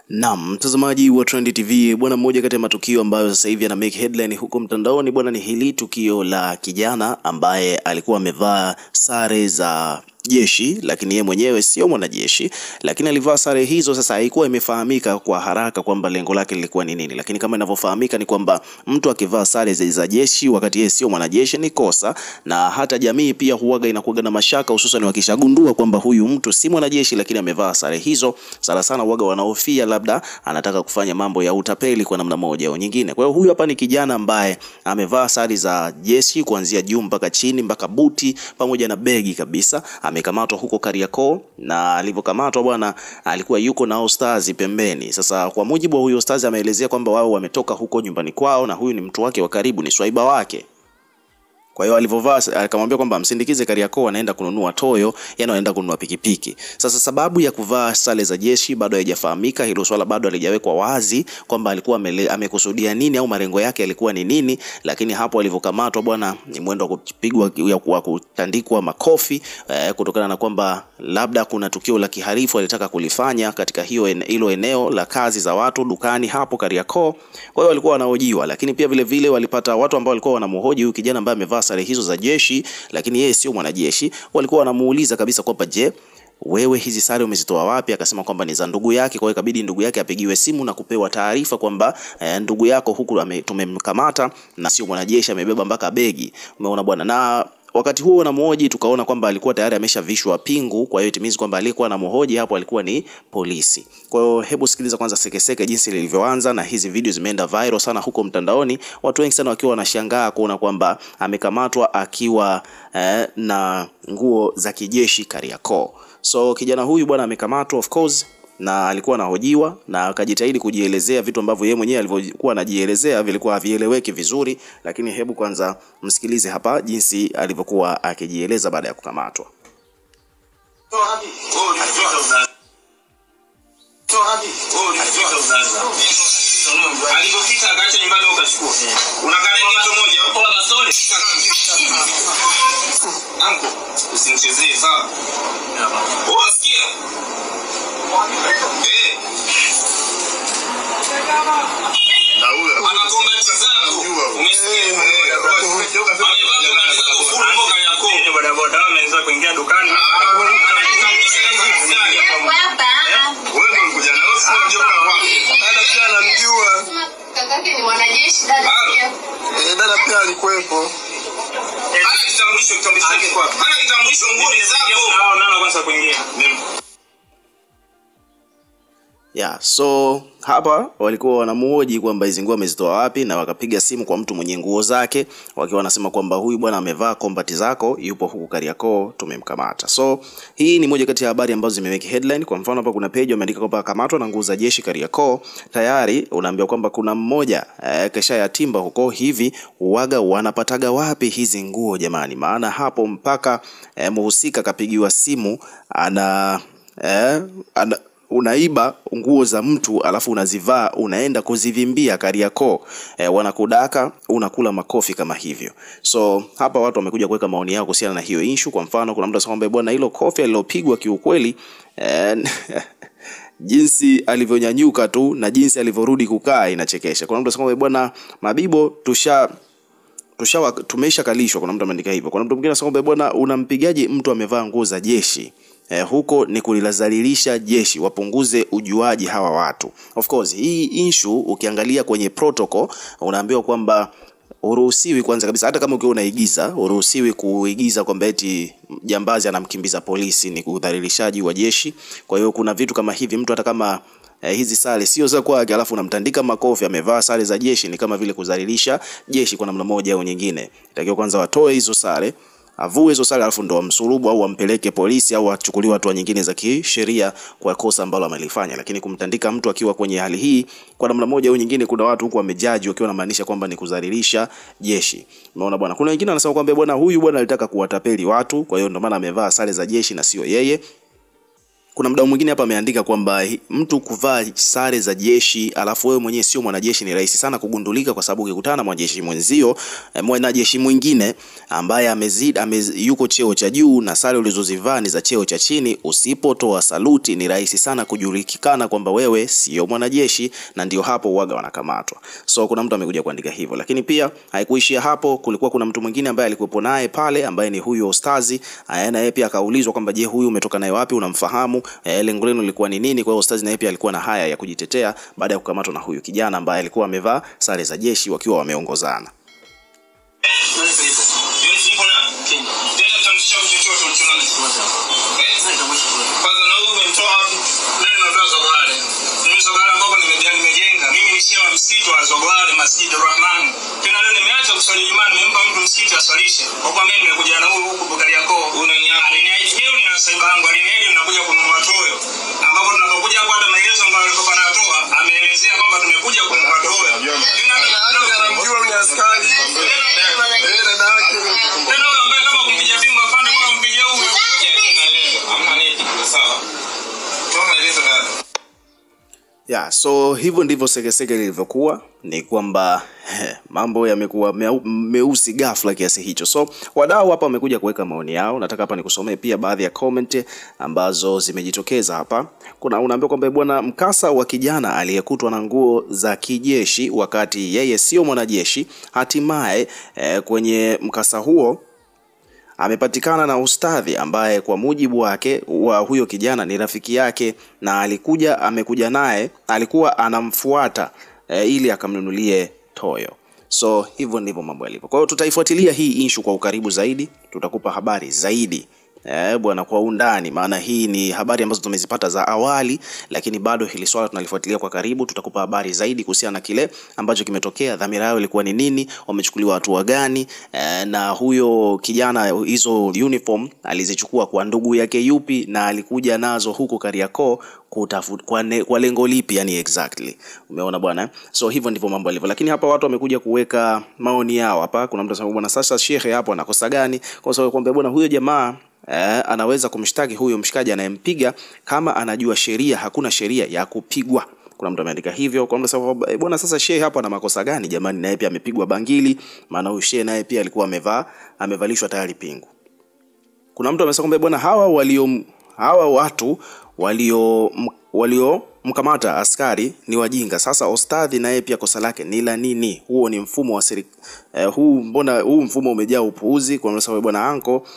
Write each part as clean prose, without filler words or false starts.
Naam, mtazamaji wa Trend TV bwana, mmoja kati ya matukio ambayo sasa hivi yana make headline huko mtandaoni bwana, ni hili tukio la kijana ambaye alikuwa amevaa sare za jeshi, lakini yeye mwenyewe sio mwanajeshi, lakini alivaa sare hizo. Sasa haikuwa imefahamika kwa haraka kwamba lengo lake lilikuwa ni nini, lakini kama inavyofahamika ni kwamba mtu akivaa sare za jeshi wakati yeye sio mwanajeshi ni kosa, na hata jamii pia huaga inakuwa na mashaka, hususan wakishagundua kwamba huyu mtu si mwanajeshi lakini amevaa sare hizo. Sana huaga wanaofia labda anataka kufanya mambo ya utapeli kwa namna moja au nyingine. Kwa hiyo huyu hapa ni kijana ambaye amevaa sare za jeshi kuanzia juu mpaka chini, mpaka buti pamoja na begi kabisa. Amekamatwa huko Kariakoo, na alivyokamatwa bwana alikuwa yuko na Ostaz pembeni. Sasa kwa mujibu wa huyo Ostaz ameelezea kwamba wao wametoka huko nyumbani kwao na huyu ni mtu wake wa karibu, ni swaiba wake. Kwa hiyo alivovaa akamwambia kwamba msindikize Kariakoo, anaenda kununua toyo, yani anaenda kununua pikipiki. Sasa sababu ya kuvaa sare za jeshi bado haijafahamika, hilo swala bado halijawekwa wazi kwamba alikuwa amekusudia nini au malengo yake yalikuwa ni nini, lakini hapo alivyokamatwa bwana ni mwendo wa kupigwa wa kutandikwa makofi kutokana na kwamba labda kuna tukio la kihalifu alitaka kulifanya katika hilo eneo la kazi za watu dukani hapo Kariakoo. Kwa hiyo walikuwa wanahojiwa, lakini pia vile vile walipata watu ambao walikuwa wanamhoji huyu kijana ambaye amevaa sare hizo za jeshi lakini yeye sio mwanajeshi. Walikuwa wanamuuliza kabisa kwamba je, wewe hizi sare umezitoa wapi? Akasema kwamba ni za ndugu yake. Kwa hiyo ikabidi ndugu yake apigiwe simu na kupewa taarifa kwamba ndugu yako huku tumemkamata na sio mwanajeshi, amebeba mpaka begi. Umeona bwana. Na wakati huo na mhoji tukaona kwamba alikuwa tayari ameshavishwa pingu, kwa hiyo itimizi kwamba alikuwa na mhoji hapo alikuwa ni polisi. Kwa hiyo hebu sikiliza kwanza sekeseke jinsi lilivyoanza, na hizi video zimeenda viral sana huko mtandaoni, watu wengi sana wakiwa wanashangaa kuona kwamba amekamatwa akiwa na nguo za kijeshi Kariakoo. So kijana huyu bwana amekamatwa of course, na alikuwa anahojiwa na akajitahidi kujielezea vitu ambavyo yeye mwenyewe alivyokuwa anajielezea vilikuwa havieleweki vizuri, lakini hebu kwanza msikilize hapa jinsi alivyokuwa akijieleza baada ya kukamatwa. Alipofika akaacha nyumbani ukachukua. Unakaa kitu moja hapo la basoli. Anko, usinichezee sawa? Unasikia? Na huyo anakomba sana. Umesikia? Baada boda anaanza kuingia dukani. Wewe unakuja na wewe sio dada pia anamjua. Kakake ni mwanajeshi, dada pia. Dada pia alikuwepo. Ana kitambulisho kwa. Ana kitambulisho nguo ni zako. Hao nani kwanza kuingia? Yeah, so hapa walikuwa wanamuhoji kwamba hizo nguo amezitoa wapi, na wakapiga simu kwa mtu mwenye nguo zake wakiwa wanasema kwamba huyu bwana amevaa combat zako, yupo huku Kariakoo, tumemkamata. So hii ni moja kati ya habari ambazo zimeweka headline. Kwa mfano hapa kuna page imeandika kwamba kamatwa na nguo za jeshi Kariakoo. Tayari unaambiwa kwamba kuna mmoja kesha ya timba huko. Hivi uwaga wanapataga wapi hizi nguo jamani? Maana hapo mpaka mhusika kapigiwa simu unaiba nguo za mtu alafu unazivaa unaenda kuzivimbia Kariakoo, wanakudaka, unakula makofi kama hivyo. So hapa watu wamekuja kuweka maoni yao kuhusiana na hiyo issue. Kwa mfano kuna mtu anasema bwana hilo kofi alilopigwa kiukweli jinsi alivyonyanyuka tu na jinsi alivyorudi kukaa inachekesha. Kuna mtu anasema bwana Mabibo tumesha kalishwa. Kuna mtu ameandika hivyo. Kuna mtu mwingine anasema bwana unampigaje mtu amevaa nguo za jeshi? Huko ni kulilazalilisha jeshi, wapunguze ujuaji hawa watu. Of course hii issue ukiangalia kwenye protocol unaambiwa kwamba uruhusiwi kwanza kabisa, hata kama ukiwa unaigiza uruhusiwi kuigiza kwamba eti jambazi anamkimbiza polisi, ni kudhalilishaji wa jeshi. Kwa hiyo kuna vitu kama hivi, mtu hata kama hizi sare sio za kwake alafu unamtandika makofi amevaa sare za jeshi, ni kama vile kudhalilisha jeshi kwa namna moja au nyingine. Itakiwa kwanza watoe hizo sare, avue hizo sare alafu ndo wamsulubu au wampeleke polisi au wachukuliwe hatua nyingine za kisheria kwa kosa ambalo amelifanya. Lakini kumtandika mtu akiwa kwenye hali hii kwa namna moja au nyingine, kuna watu huko wamejaji wakiwa wanamaanisha kwamba ni kudhalilisha jeshi. Umeona bwana. Kuna wengine wanasema kwamba bwana huyu bwana alitaka kuwatapeli watu, kwa hiyo ndio maana amevaa sare za jeshi na sio yeye. kuna mdau mwingine hapa ameandika kwamba mtu kuvaa sare za jeshi alafu wewe mwenyewe sio mwanajeshi ni rahisi sana kugundulika, kwa sababu ukikutana na mwanajeshi mwenzio, mwanajeshi mwingine ambaye yuko cheo cha juu na sare ulizozivaa ni za cheo cha chini, usipotoa saluti ni rahisi sana kujulikana kwamba wewe sio mwanajeshi, na ndio hapo uaga wanakamatwa. So kuna mtu amekuja kuandika hivyo, lakini pia haikuishia hapo. Kulikuwa kuna mtu mwingine ambaye alikuwepo naye pale ambaye ni huyo Ustazi, na yeye pia akaulizwa kwamba je, huyu umetoka naye wapi, unamfahamu, lengo lenu lilikuwa ni nini? Kwa hiyo Ustazi naye pia alikuwa na haya ya kujitetea baada ya kukamatwa na huyu kijana ambaye alikuwa amevaa sare za jeshi wakiwa wameongozana. Msikiti wa Zogwale, Masjid Rahman. Tena leo nimeacha kuswali Ijumaa, nimempa mtu msikiti aswalishe. Kwa kuwa mimi nimekuja na huyu huko Kariakoo. Aliniahidi na saiba yangu, aliniahidi ninakuja kununua toyo. Ambapo tunapokuja hapa hata maelezo ambayo alikuwa anatoa, ameelezea kwamba tumekuja kununua toyo. Tena anamjua ni askari. Tena ambaye kama kumpiga bimba afande kwa kumpiga huyo. Hamna nini, sawa. Tunaeleza dada. Yeah, so hivyo ndivyo sekeseke lilivyokuwa, ni kwamba mambo yamekuwa meusi ghafla kiasi hicho. So wadau hapa wamekuja kuweka maoni yao. Nataka hapa nikusomee pia baadhi ya comment ambazo zimejitokeza hapa. Kuna unaambia kwamba bwana, mkasa wa kijana aliyekutwa na nguo za kijeshi wakati yeye sio mwanajeshi, hatimaye kwenye mkasa huo amepatikana na Ustadhi ambaye kwa mujibu wake wa huyo kijana ni rafiki yake, na amekuja naye, alikuwa anamfuata ili akamnunulie toyo. So hivyo ndivyo mambo yalivyo. Kwa hiyo tutaifuatilia hii issue kwa ukaribu zaidi, tutakupa habari zaidi bwana kwa undani, maana hii ni habari ambazo tumezipata za awali, lakini bado hili swala tunalifuatilia kwa karibu. Tutakupa habari zaidi kuhusiana na kile ambacho kimetokea, dhamira yao ilikuwa ni nini, wamechukuliwa hatua gani, na huyo kijana hizo uniform alizichukua kwa ndugu yake yupi, na alikuja nazo huko Kariakoo kwa lengo lipi, yani exactly. Umeona bwana? So hivyo ndivyo mambo yalivyo. Lakini hapa watu wamekuja kuweka maoni yao hapa. Kuna mtu anasema bwana, sasa shekhe hapo anakosa gani? Kwa sababu kwamba bwana huyo jamaa anaweza kumshtaki huyo mshikaji anayempiga kama anajua sheria, hakuna sheria ya kupigwa. Kuna mtu ameandika hivyo. Kwa mtu anasema bwana, sasa shehe hapo ana makosa gani jamani? Naye pia amepigwa bangili, maana huyo shehe naye pia alikuwa amevalishwa tayari pingu. Kuna mtu amesema kwamba bwana, hawa watu walio mkamata askari ni wajinga. Sasa Ustadhi naye pia kosa lake ni la nini? Huo ni mfumo wa mbona huu mfumo umejaa upuuzi? Kwa sababu bwana anko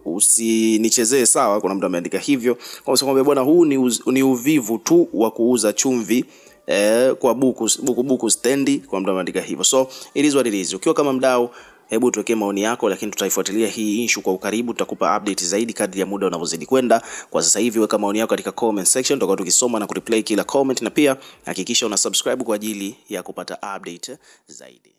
usinichezee sawa. Kuna mtu ameandika hivyo. Kwa sababu bwana, huu ni uvivu tu wa kuuza chumvi kwa buku stendi. Kwa mtu ameandika hivyo. So it is what it is. Ukiwa kama mdau, hebu tuwekee maoni yako, lakini tutaifuatilia hii issue kwa ukaribu. Tutakupa update zaidi kadri ya muda unavyozidi kwenda. Kwa sasa hivi weka maoni yako katika comment section, tutakuwa tukisoma na kureplay kila comment, na pia hakikisha una subscribe kwa ajili ya kupata update zaidi.